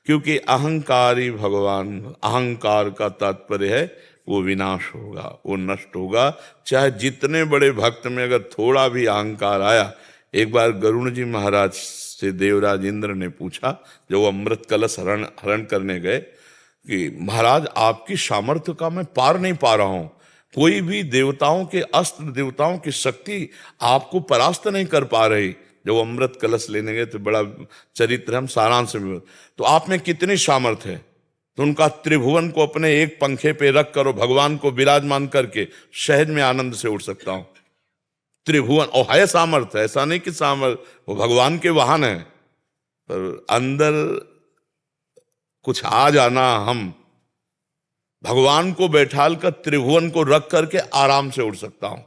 C: क्योंकि अहंकारी भगवान, अहंकार का तात्पर्य है वो विनाश होगा, वो नष्ट होगा। चाहे जितने बड़े भक्त में अगर थोड़ा भी अहंकार आया। एक बार गरुण जी महाराज से देवराज इंद्र ने पूछा, जो वो अमृत कलश हरण करने गए, कि महाराज आपकी सामर्थ्य का मैं पार नहीं पा रहा हूं। कोई भी देवताओं के अस्त्र, देवताओं की शक्ति आपको परास्त नहीं कर पा रही। जब अमृत कलश लेने गए तो बड़ा चरित्र हम सारांश में, तो आप में कितनी सामर्थ्य है? तो उनका त्रिभुवन को अपने एक पंखे पे रख करो, भगवान को विराजमान करके सहज में आनंद से उड़ सकता हूं। त्रिभुवन, और है सामर्थ्य, ऐसा नहीं कि सामर्थ्य, वो भगवान के वाहन है। पर अंदर कुछ आ जाना, हम भगवान को बैठाल कर त्रिभुवन को रख करके आराम से उड़ सकता हूं।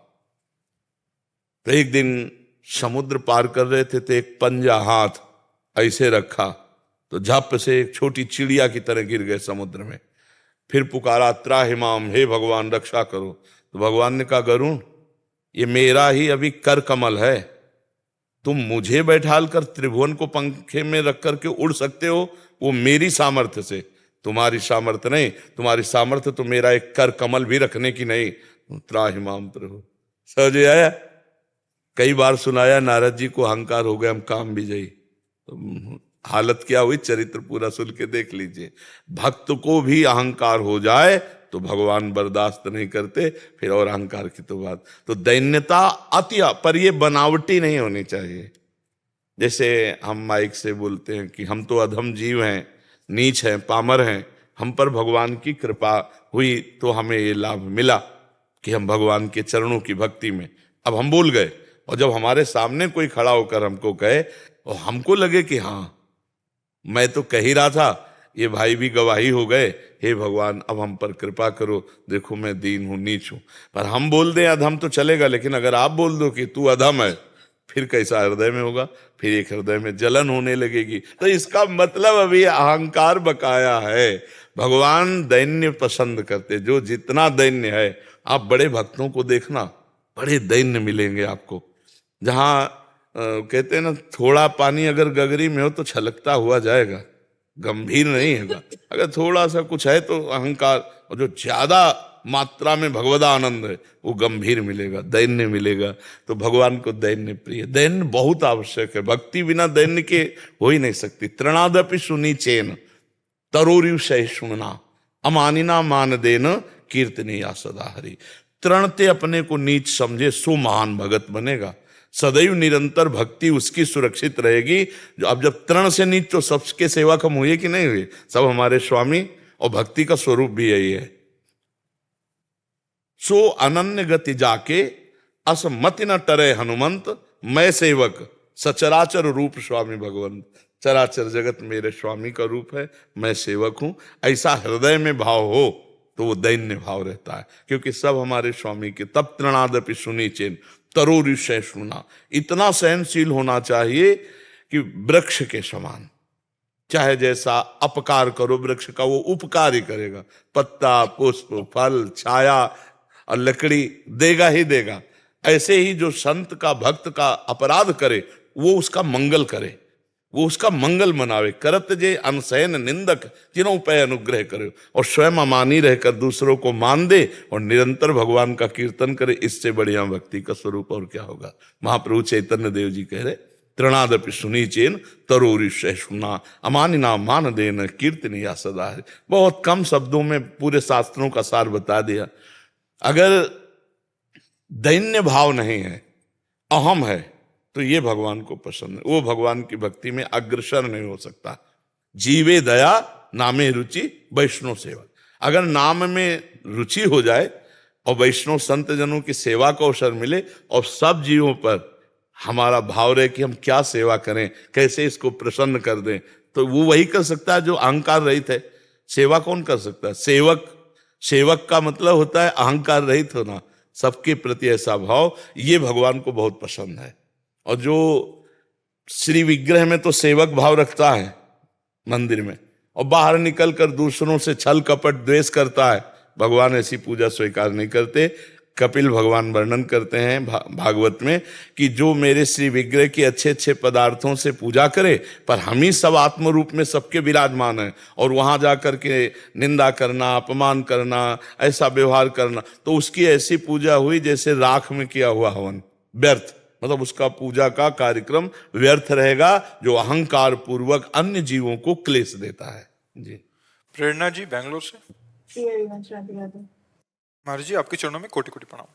C: तो एक दिन समुद्र पार कर रहे थे, तो एक पंजा हाथ ऐसे रखा, तो झप से एक छोटी चिड़िया की तरह गिर गए समुद्र में। फिर पुकारा त्राहिमाम, हे भगवान रक्षा करो। तो भगवान ने कहा, गरुण ये मेरा ही अभी कर कमल है, तुम मुझे बैठाल कर त्रिभुवन को पंखे में रख करके उड़ सकते हो, वो मेरी सामर्थ्य से, तुम्हारी सामर्थ्य नहीं। तुम्हारी सामर्थ्य तो मेरा एक कर कमल भी रखने की नहीं। त्राहिमाम प्रभु समझ आया। कई बार सुनाया, नारद जी को अहंकार हो गया, हम काम भी जाई, तो हालत क्या हुई, चरित्र पूरा सुन के देख लीजिए। भक्त को भी अहंकार हो जाए तो भगवान बर्दाश्त नहीं करते, फिर और अहंकार की तो बात। तो दैन्यता अति, पर ये बनावटी नहीं होनी चाहिए। जैसे हम माइक से बोलते हैं कि हम तो अधम जीव हैं, नीच हैं, पामर हैं, हम पर भगवान की कृपा हुई तो हमें ये लाभ मिला कि हम भगवान के चरणों की भक्ति में, अब हम बोल गए। और जब हमारे सामने कोई खड़ा होकर हमको कहे और हमको लगे कि हाँ मैं तो कह ही रहा था, ये भाई भी गवाही हो गए, हे भगवान अब हम पर कृपा करो, देखो मैं दीन हूं, नीच हूं। पर हम बोल दें अधम तो चलेगा, लेकिन अगर आप बोल दो कि तू अधम है, फिर कैसा हृदय में होगा, फिर एक हृदय में जलन होने लगेगी। तो इसका मतलब अभी अहंकार बकाया है। भगवान दैन्य पसंद करते, जो जितना दैन्य है। आप बड़े भक्तों को देखना, बड़े दैन्य मिलेंगे आपको। जहां कहते हैं ना, थोड़ा पानी अगर गगरी में हो तो छलकता हुआ जाएगा, गंभीर नहीं होगा। अगर थोड़ा सा कुछ है तो अहंकार, और जो ज्यादा मात्रा में भगवदा आनंद है वो गंभीर मिलेगा, दैन्य मिलेगा। तो भगवान को दैन्य प्रिय, दैन्य बहुत आवश्यक है। भक्ति बिना दैन्य के हो ही नहीं सकती। तृणादपि सुनी चेन तरोरिव सहिष्णुना अमानिना मान देन कीर्तनीया सदा हरि। तृणते अपने को नीच समझे सो महान भगत बनेगा। सदैव निरंतर भक्ति उसकी सुरक्षित रहेगी। जो अब जब तृण से नीच, तो सबके सेवक हम हुए कि नहीं हुए? सब हमारे स्वामी, और भक्ति का स्वरूप भी यही है। सो अनन्य गति जाके असमति न टरे हनुमंत, मैं सेवक सचराचर रूप स्वामी भगवंत। चराचर जगत मेरे स्वामी का रूप है, मैं सेवक हूं। ऐसा हृदय में भाव हो तो वो दैन्य भाव रहता है, क्योंकि सब हमारे स्वामी के। तब तृणादपि सुनी चेन तरोरि सहिष्णुना, इतना सहनशील होना चाहिए कि वृक्ष के समान। चाहे जैसा अपकार करो वृक्ष का, वो उपकार ही करेगा। पत्ता, पुष्प, फल, छाया और लकड़ी देगा ही देगा। ऐसे ही जो संत का, भक्त का अपराध करे, वो उसका मंगल करे, वो उसका मंगल मनावे। करत जे अनसैन निंदक जिन्हों पे अनुग्रह करे, और स्वयं अमानी रहकर दूसरों को मान दे और निरंतर भगवान का कीर्तन करे। इससे बढ़िया भक्ति का स्वरूप और क्या होगा। महाप्रभु चैतन्य देव जी कह रहे, तृणादपि सुनी चेन तरोरि सहिष्णुना अमानिना मान देन कीर्तनीया सदा हरि। बहुत कम शब्दों में पूरे शास्त्रों का सार बता दिया। अगर दैन्य भाव नहीं है, अहम है, तो ये भगवान को पसंद है। वो भगवान की भक्ति में अग्रसर नहीं हो सकता। जीवे दया नामे रुचि वैष्णव सेवा। अगर नाम में रुचि हो जाए और वैष्णव संत जनों की सेवा का अवसर मिले, और सब जीवों पर हमारा भाव रहे कि हम क्या सेवा करें, कैसे इसको प्रसन्न कर दें, तो वो वही कर सकता है जो अहंकार रहित है। सेवा कौन कर सकता है? सेवक का मतलब होता है अहंकार रहित होना, सबके प्रति ऐसा भाव। ये भगवान को बहुत पसंद है। और जो श्री विग्रह में तो सेवक भाव रखता है मंदिर में, और बाहर निकलकर दूसरों से छल कपट द्वेष करता है, भगवान ऐसी पूजा स्वीकार नहीं करते। कपिल भगवान वर्णन करते हैं भागवत में कि जो मेरे श्री विग्रह की अच्छे अच्छे पदार्थों से पूजा करे, पर हम ही सब आत्म रूप में सबके विराजमान हैं, और वहां जाकर के निंदा करना, अपमान करना, ऐसा व्यवहार करना, तो उसकी ऐसी पूजा हुई जैसे राख में किया हुआ हवन, व्यर्थ। मतलब उसका पूजा का कार्यक्रम व्यर्थ रहेगा, जो अहंकार पूर्वक अन्य जीवों को क्लेश देता है। जी।
A: प्रेरणा जी बेंगलोर से।
E: राधे
A: महाराज जी, आपके चरणों में कोटि कोटि प्रणाम।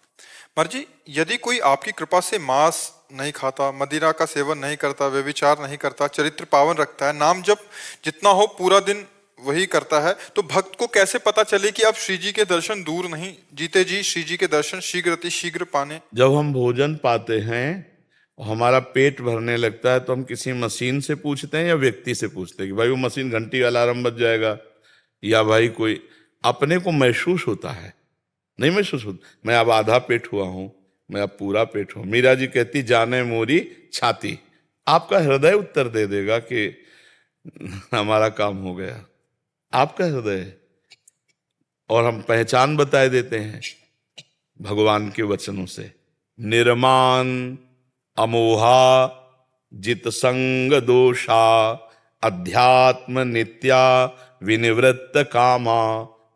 A: महाराज जी, यदि कोई आपकी कृपा से मांस नहीं खाता, मदिरा का सेवन नहीं करता, व्यभिचार नहीं करता, चरित्र पावन रखता है, नाम जप जितना हो पूरा दिन वही करता है, तो भक्त को कैसे पता चले कि आप श्री जी के दर्शन दूर नहीं, जीते जी श्री जी के दर्शन शीघ्र अति शीघ्र पाने?
C: जब हम भोजन पाते हैं और हमारा पेट भरने लगता है, तो हम किसी मशीन से पूछते हैं या व्यक्ति से पूछते हैं कि भाई वो मशीन घंटी वाला अलार्म बज जाएगा, या भाई कोई? अपने को महसूस होता है, नहीं महसूस होता मैं अब आधा पेट हुआ हूं, मैं अब पूरा पेट हूं। मीरा जी कहती जाने मोरी छाती। आपका हृदय उत्तर दे देगा कि हमारा काम हो गया, आपका हृदय। और हम पहचान बताए देते हैं भगवान के वचनों से। निर्मान अमोहा जित संग दोषा अध्यात्म नित्या विनिवृत्त कामा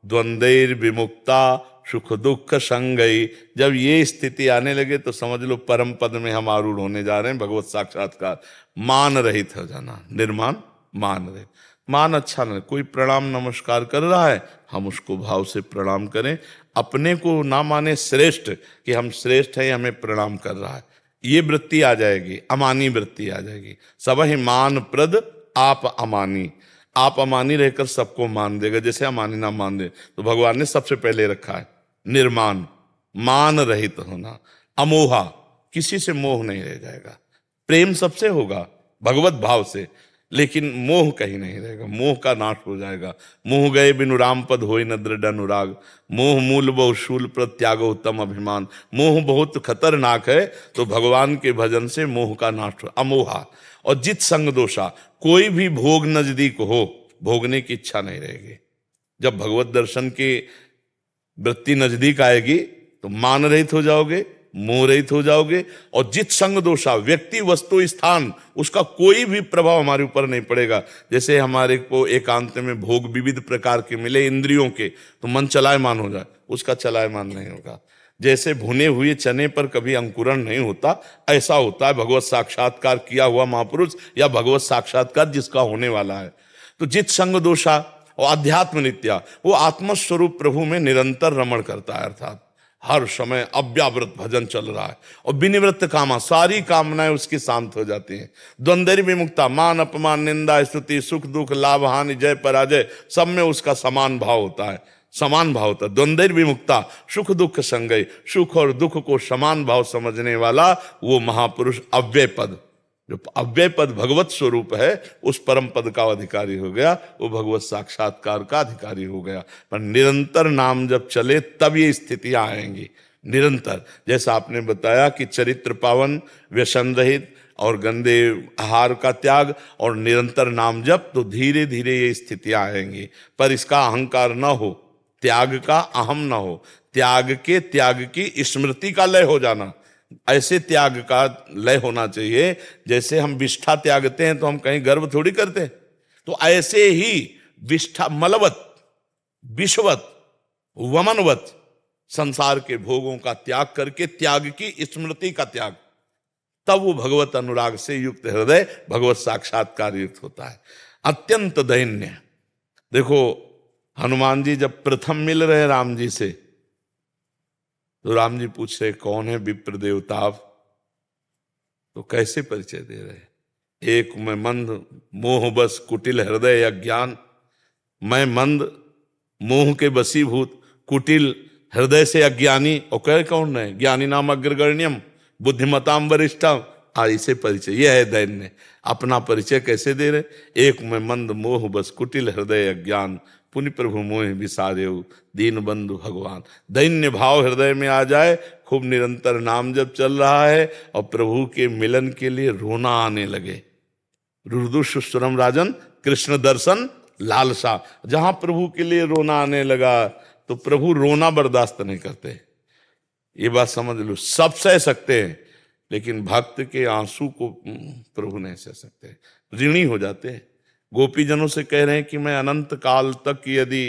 C: द्वंद्वैर विमुक्ता सुख दुख संगई। जब ये स्थिति आने लगे तो समझ लो परम पद में हम आरूढ़ होने जा रहे हैं, भगवत साक्षात्कार। मान रहित हो जाना, निर्माण मान रहित। मान अच्छा नहीं, कोई प्रणाम नमस्कार कर रहा है, हम उसको भाव से प्रणाम करें। अपने को ना माने श्रेष्ठ कि हम श्रेष्ठ हैं, हमें प्रणाम कर रहा है। ये वृत्ति आ जाएगी, अमानी वृत्ति आ जाएगी। सब ही मान प्रद आप अमानी, आप अमानी रहकर सबको मान देगा, जैसे अमानी ना मान दे। तो भगवान ने सबसे पहले रखा है निर्मान, मान रहित होना, अमोहा, किसी से मोह नहीं रह जाएगा। प्रेम सबसे होगा भगवत भाव से, लेकिन मोह कहीं नहीं रहेगा, मोह का नाश हो जाएगा। मोह गए बिनु राम पद होय न दृढ़ अनुराग, मोह मूल बहु शूल प्रत्याग उत्तम अभिमान। मोह बहुत खतरनाक है, तो भगवान के भजन से मोह का नाश हो। अमोहा और जित संग दोषा, कोई भी भोग नजदीक हो, भोगने की इच्छा नहीं रहेगी। जब भगवत दर्शन की वृत्ति नजदीक आएगी तो मान रहित हो जाओगे, मोह रहित हो जाओगे। और जित संग दोषा, व्यक्ति वस्तु स्थान उसका कोई भी प्रभाव हमारे ऊपर नहीं पड़ेगा। जैसे हमारे को एकांत में भोग विविध प्रकार के मिले इंद्रियों के, तो मन चलायमान हो जाए, उसका चलायमान नहीं होगा। जैसे भुने हुए चने पर कभी अंकुरण नहीं होता, ऐसा होता है भगवत साक्षात्कार किया हुआ महापुरुष या भगवत साक्षात्कार जिसका होने वाला है। तो जित संग दोषा और अध्यात्म नित्या, वो आत्मस्वरूप प्रभु में निरंतर रमण करता है, अर्थात हर समय अव्यावृत भजन चल रहा है। और विनिवृत्त कामा, सारी कामनाएं उसकी शांत हो जाती हैं। द्वंद्व विमुक्ता, मान अपमान निंदा स्तुति सुख दुख लाभ हानि जय पराजय, सब में उसका समान भाव होता है, समान भाव होता है। द्वंद्व विमुक्ता, सुख दुख संगय, सुख और दुख को समान भाव समझने वाला वो महापुरुष अव्यय पद, जो अव्यय पद भगवत स्वरूप है, उस परम पद का अधिकारी हो गया, वो भगवत साक्षात्कार का अधिकारी हो गया। पर निरंतर नाम जब चले तब ये स्थितियां आएंगी निरंतर। जैसा आपने बताया कि चरित्र पावन, व्यसन रहित और गंदे आहार का त्याग और निरंतर नाम जप, तो धीरे धीरे ये स्थितियां आएंगी। पर इसका अहंकार न हो, त्याग का अहम न हो, त्याग के त्याग की स्मृति का लय हो जाना। ऐसे त्याग का लय होना चाहिए जैसे हम विष्ठा त्यागते हैं तो हम कहीं गर्व थोड़ी करते हैं। तो ऐसे ही विष्ठा मलवत, विषवत, वमनवत संसार के भोगों का त्याग करके त्याग की स्मृति का त्याग, तब वो भगवत अनुराग से युक्त हृदय भगवत साक्षात्कार युक्त होता है। अत्यंत दैन्य। देखो हनुमान जी जब प्रथम मिल रहे राम जी से, तो राम जी पूछ रहे कौन है विप्र देवता, तो कैसे परिचय दे रहे? एक मैं मंद मोह बस कुटिल हृदय अज्ञान, मैं मंद मोह के बसीभूत कुटिल हृदय से अज्ञानी। और कह कौन है? ज्ञानी नाम अग्रगण्यम बुद्धिमताम वरिष्ठम। इसे परिचय, यह है दैन्य। अपना परिचय कैसे दे रहे? एक मैं मंद मोह बस कुटिल हृदय अज्ञान, पुनि प्रभु मोह विसारेउ दीन बंधु भगवान। दैन्य भाव हृदय में आ जाए, खूब निरंतर नाम जब चल रहा है और प्रभु के मिलन के लिए रोना आने लगे। रुदु सुस्वरम राजन कृष्ण दर्शन लालसा, जहां प्रभु के लिए रोना आने लगा तो प्रभु रोना बर्दाश्त नहीं करते। ये बात समझ लो, सब सह सकते हैं लेकिन भक्त के आंसू को प्रभु नहीं सह सकते, ऋणी हो जाते हैं। गोपीजनों से कह रहे हैं कि मैं अनंत काल तक यदि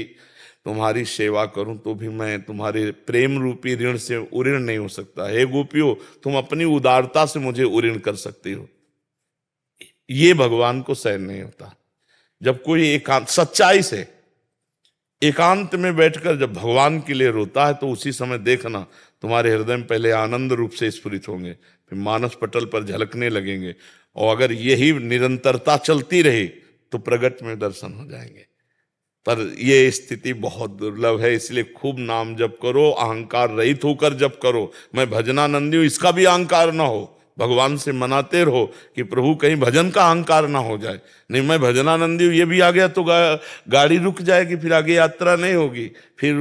C: तुम्हारी सेवा करूं तो भी मैं तुम्हारे प्रेम रूपी ऋण से उऋण नहीं हो सकता। हे गोपियों, तुम अपनी उदारता से मुझे उऋण कर सकती हो। ये भगवान को सहन नहीं होता। जब कोई एकांत सच्चाई से एकांत में बैठकर जब भगवान के लिए रोता है, तो उसी समय देखना तुम्हारे हृदय में पहले आनंद रूप से स्फुरित होंगे, फिर मानस पटल पर झलकने लगेंगे। और अगर यही निरंतरता चलती रही तो प्रगट में दर्शन हो जाएंगे। पर ये स्थिति बहुत दुर्लभ है, इसलिए खूब नाम जप करो, अहंकार रहित होकर जप करो। मैं भजनानंदी हूं, इसका भी अहंकार ना हो। भगवान से मनाते रहो कि प्रभु कहीं भजन का अहंकार ना हो जाए। नहीं मैं भजनानंदी हूं, ये भी आ गया तो गाड़ी रुक जाएगी, फिर आगे यात्रा नहीं होगी, फिर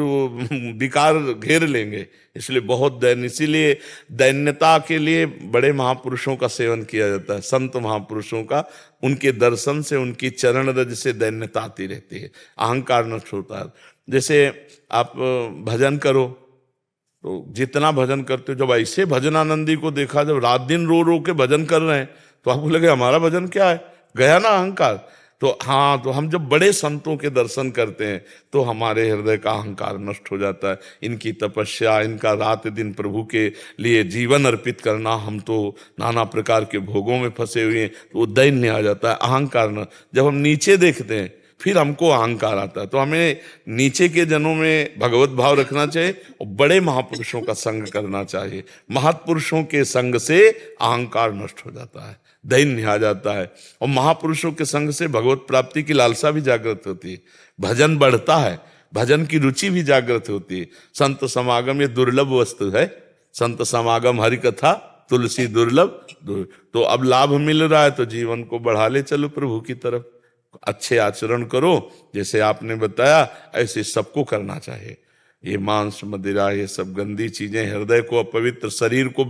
C: विकार घेर लेंगे। इसलिए बहुत दैन्य, इसीलिए दैन्यता के लिए बड़े महापुरुषों का सेवन किया जाता है, संत महापुरुषों का। उनके दर्शन से, उनकी चरण रज से दैन्यता आती रहती है, अहंकार नष्ट होता है। जैसे आप भजन करो तो जितना भजन करते हो, जब ऐसे भजनानंदी को देखा जब रात दिन रो रो के भजन कर रहे हैं, तो आपको लगे हमारा भजन क्या है, गया ना अहंकार। तो हाँ, तो हम जब बड़े संतों के दर्शन करते हैं तो हमारे हृदय का अहंकार नष्ट हो जाता है। इनकी तपस्या, इनका रात दिन प्रभु के लिए जीवन अर्पित करना, हम तो नाना प्रकार के भोगों में फंसे हुए हैं, तो वो दैन्य आ जाता है, अहंकार न। जब हम नीचे देखते हैं फिर हमको अहंकार आता है। तो हमें नीचे के जनों में भगवत भाव रखना चाहिए और बड़े महापुरुषों का संग करना चाहिए। महापुरुषों के संग से अहंकार नष्ट हो जाता है, दैन्य आ जाता है, और महापुरुषों के संग से भगवत प्राप्ति की लालसा भी जागृत होती है, भजन बढ़ता है, भजन की रुचि भी जागृत होती है। संत समागम ये दुर्लभ वस्तु है, संत समागम हरि कथा तुलसी दुर्लभ। तो अब लाभ मिल रहा है तो जीवन को बढ़ा ले चलो प्रभु की तरफ, अच्छे आचरण करो, जैसे आपने बताया ऐसे सबको करना चाहिए। ये मांस मदिरा ये सब गंदी चीजें हृदय को अपवित्र, शरीर को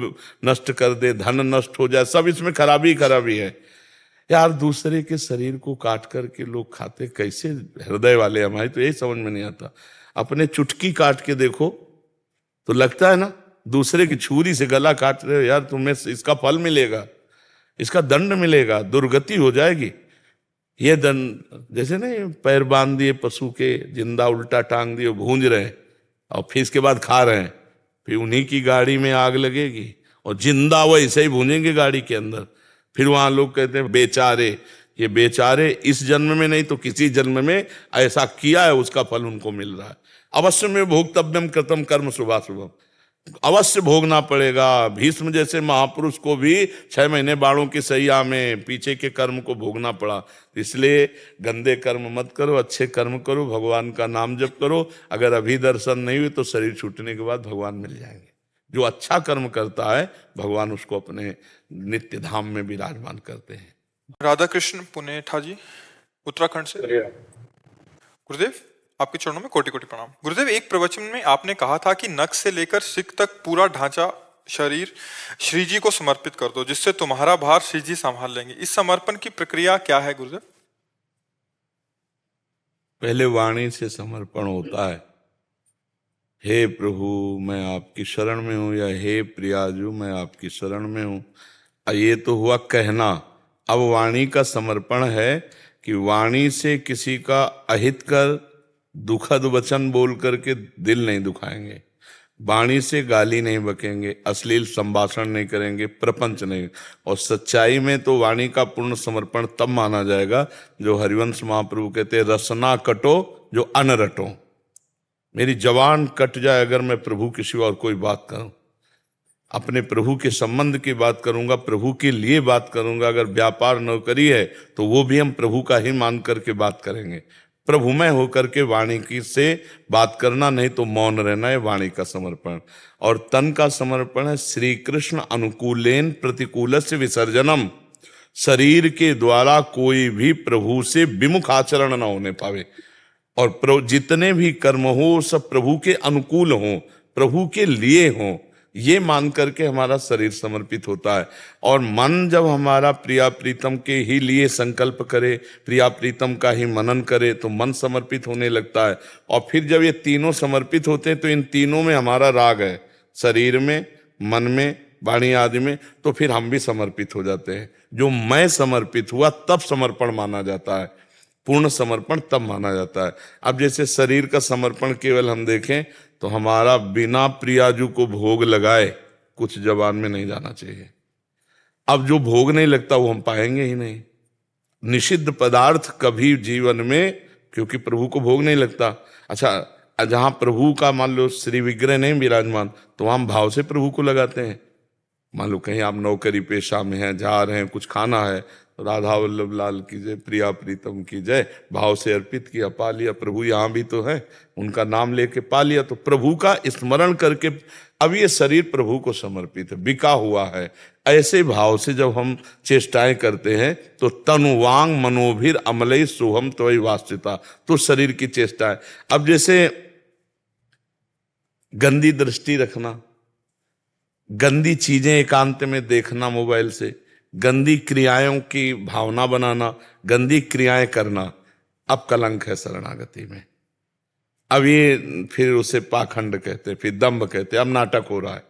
C: नष्ट कर दे, धन नष्ट हो जाए, सब इसमें खराबी खराबी है यार। दूसरे के शरीर को काट करके लोग खाते, कैसे हृदय वाले हमारे, तो यही समझ में नहीं आता। अपने चुटकी काट के देखो तो लगता है ना दूसरे की छुरी से गला काट रहे हो यार, तुम्हें इसका फल मिलेगा, इसका दंड मिलेगा, दुर्गति हो जाएगी। ये दंड जैसे नहीं, पैर बांध दिए पशु के, जिंदा उल्टा टांग दिए, भूंज रहे हैं और फिर इसके बाद खा रहे हैं, फिर उन्हीं की गाड़ी में आग लगेगी और जिंदा वैसे ही भूंजेंगे गाड़ी के अंदर। फिर वहां लोग कहते हैं बेचारे, ये बेचारे इस जन्म में नहीं तो किसी जन्म में ऐसा किया है, उसका फल उनको मिल रहा है। अवश्य में भोक्तव्यम कृतम कर्म शुभाशुभम, अवश्य भोगना पड़ेगा। भीष्म जैसे महापुरुष को भी 6 महीने बाणों की सैया में पीछे के कर्म को भोगना पड़ा। इसलिए गंदे कर्म मत करो, अच्छे कर्म करो, भगवान का नाम जप करो। अगर अभी दर्शन नहीं हुए तो शरीर छूटने के बाद भगवान मिल जाएंगे। जो अच्छा कर्म करता है भगवान उसको अपने नित्य धाम में विराजमान करते हैं।
A: राधा कृष्ण पुनेठा जी उत्तराखंड से। गुरुदेव आपके चरणों में कोटि कोटि प्रणाम। गुरुदेव एक प्रवचन में आपने कहा था कि नख से लेकर सिक तक पूरा ढांचा शरीर श्री जी को समर्पित कर दो, जिससे तुम्हारा भार श्री जी संभाल लेंगे। इस समर्पण की प्रक्रिया क्या है गुरुदेव?
C: पहले वाणी से समर्पण होता है, हे प्रभु मैं आपकी शरण में हूं, या हे प्रियाजू मैं आपकी शरण में हूं। ये तो हुआ कहना। अब वाणी का समर्पण है कि वाणी से किसी का अहित कर दुखद वचन बोल करके दिल नहीं दुखाएंगे, वाणी से गाली नहीं बकेंगे, अश्लील संभाषण नहीं करेंगे, प्रपंच नहीं। और सच्चाई में तो वाणी का पूर्ण समर्पण तब माना जाएगा जो हरिवंश महाप्रभु कहते हैं, रसना कटो जो अन रटो। मेरी जवान कट जाए अगर मैं प्रभु के सिवा और कोई बात करूं, अपने प्रभु के संबंध की बात करूंगा, प्रभु के लिए बात करूंगा। अगर व्यापार नौकरी है तो वो भी हम प्रभु का ही मान करके बात करेंगे। प्रभुमय होकर के वाणी की से बात करना, नहीं तो मौन रहना है वाणी का समर्पण। और तन का समर्पण है श्री कृष्ण अनुकूलेन प्रतिकूलस्य विसर्जनम। शरीर के द्वारा कोई भी प्रभु से विमुख आचरण न होने पावे, और जितने भी कर्म हो सब प्रभु के अनुकूल हों, प्रभु के लिए हों, ये मान करके हमारा शरीर समर्पित होता है। और मन जब हमारा प्रिया प्रीतम के ही लिए संकल्प करे, प्रिया प्रीतम का ही मनन करे, तो मन समर्पित होने लगता है। और फिर जब ये तीनों समर्पित होते हैं तो इन तीनों में हमारा राग है, शरीर में, मन में, वाणी आदि में, तो फिर हम भी समर्पित हो जाते हैं। जो मैं समर्पित हुआ तब समर्पण माना जाता है, पूर्ण समर्पण तब माना जाता है। अब जैसे शरीर का समर्पण केवल हम देखें तो हमारा बिना प्रियाजू को भोग लगाए कुछ जबान में नहीं जाना चाहिए। अब जो भोग नहीं लगता वो हम पाएंगे ही नहीं। निषिद्ध पदार्थ कभी जीवन में, क्योंकि प्रभु को भोग नहीं लगता। अच्छा, जहां प्रभु का मान लो श्री विग्रह नहीं विराजमान तो वहां भाव से प्रभु को लगाते हैं। मान लो कहीं आप नौकरी पेशा में हैं, जा रहे हैं, कुछ खाना है, राधा वल्लभ लाल की जय, प्रिया प्रीतम की जय, भाव से अर्पित किया, पा लिया। प्रभु यहाँ भी तो है, उनका नाम लेके पा लिया, तो प्रभु का स्मरण करके अब ये शरीर प्रभु को समर्पित है, बिका हुआ है। ऐसे भाव से जब हम चेष्टाएं करते हैं तो तनुवांग मनोभिर अमलई सोहम त्वयि वास्तिता, तो शरीर की चेष्टा है। अब जैसे गंदी दृष्टि रखना, गंदी चीजें एकांत में देखना मोबाइल से, गंदी क्रियाओं की भावना बनाना, गंदी क्रियाएं करना, अब कलंक है शरणागति में। अब ये फिर उसे पाखंड कहते, फिर दंभ कहते। अब नाटक हो रहा है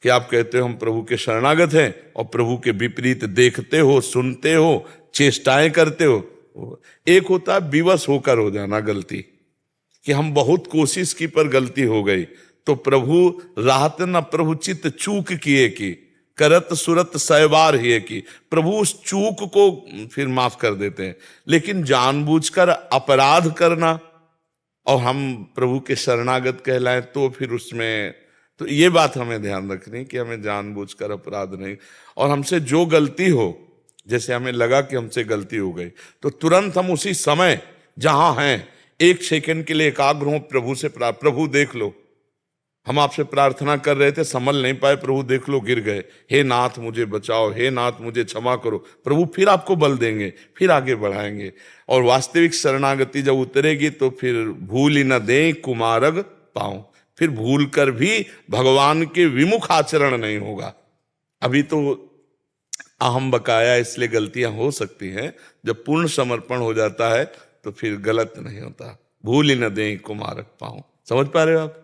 C: कि आप कहते हो हम प्रभु के शरणागत हैं और प्रभु के विपरीत देखते हो, सुनते हो, चेष्टाएं करते हो। एक होता है विवश होकर हो जाना गलती, कि हम बहुत कोशिश की पर गलती हो गई, तो प्रभु राहत न प्रभु चित्त चूक किए कि करत सुरत सैबार ही की। प्रभु उस चूक को फिर माफ कर देते हैं, लेकिन जानबूझकर अपराध करना और हम प्रभु के शरणागत कहलाएं तो फिर उसमें, तो ये बात हमें ध्यान रखनी कि हमें जानबूझकर अपराध नहीं, और हमसे जो गलती हो, जैसे हमें लगा कि हमसे गलती हो गई तो तुरंत हम उसी समय जहां हैं 1 सेकंड के लिए एकाग्र हो प्रभु से, प्रभु देख लो, हम आपसे प्रार्थना कर रहे थे, संभल नहीं पाए, प्रभु देख लो गिर गए, हे नाथ मुझे बचाओ, हे नाथ मुझे क्षमा करो। प्रभु फिर आपको बल देंगे, फिर आगे बढ़ाएंगे। और वास्तविक शरणागति जब उतरेगी तो फिर भूल ही न दें कुमारग पाऊं, फिर भूल कर भी भगवान के विमुख आचरण नहीं होगा। अभी तो अहम बकाया, इसलिए गलतियां हो सकती हैं। जब पूर्ण समर्पण हो जाता है तो फिर गलत नहीं होता। भूल ही न दें कुमारक पाऊं। समझ पा रहे हो आप?